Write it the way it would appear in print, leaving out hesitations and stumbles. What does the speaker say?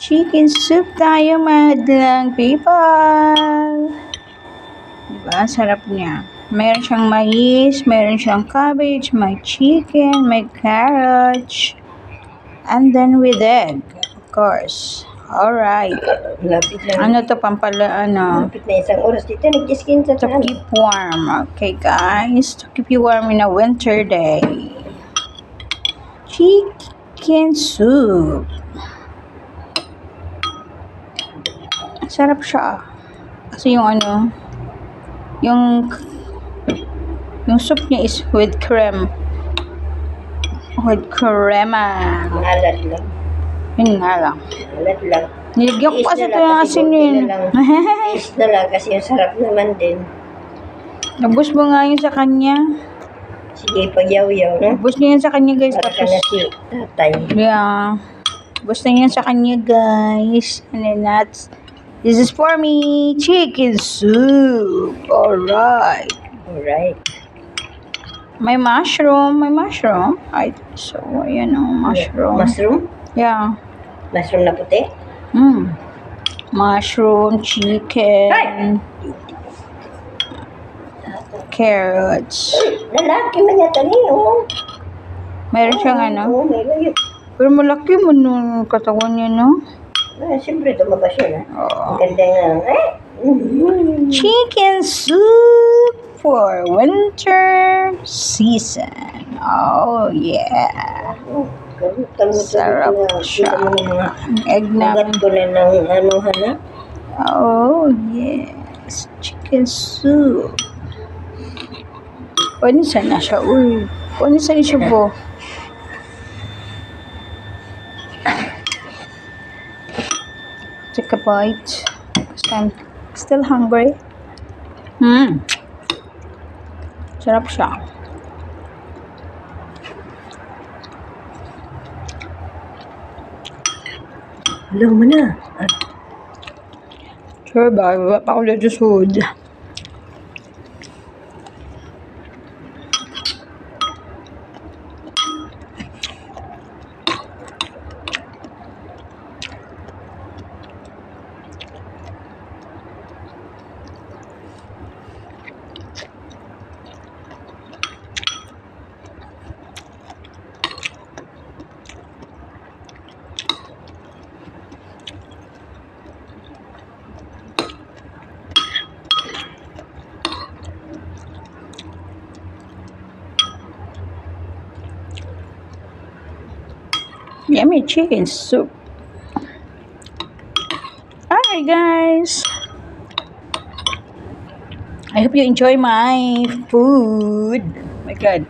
Chicken soup tayo, madlang people. Diba? Sarap niya. Meron siyang mais, meron siyang cabbage, may chicken, may carrots, and then with egg, of course. Alright. Lapit lang. Ano to, pampala, ano? Lapit na isang oras dito. Nag-skin sa To keep warm. Okay, guys. To keep you warm in a winter day. Chicken soup. Sarap siya. Kasi yung ano, yung soup niya is with cream. With crema. Malat lang. Yun nga lang. Malat lang. Nilagyan ko kasi ito yung asin yun. Taste na lang kasi yung sarap naman din. Nabus mo nga yun sa kanya. Sige, pagyaw-yaw, no? Nabus niya yun sa kanya, guys. Para ka na si tatay. Yeah. Nabus na yun sa kanya, guys. And then that's, this is for me. Chicken soup. Alright. Alright. May mushroom. May mushroom. So, ayan o, mushroom. Mushroom? Yeah. Mushroom na puti? Mushroom, chicken, carrots. Lalaki man yata niyo. Meron siyang ano. Oo, meron yun. Pero malaki mo nung katawan niya, no? Siyempre, tumabas yun, ha? Oh. Ang ganda nga. Chicken soup for winter season. Oh, yeah. Sarap siya. Egg namin. Magat ko na ng ano, hanap. Oh, yes. Chicken soup. Pwede sana siya. Uy. Pwede sana siya po. Take a bite. Because I'm still hungry. Sarap siya. Alam mo na. Sure ba? Wala pa ako dito sa food. Yummy chicken soup. Alright, guys. I hope you enjoy my food. Oh my God.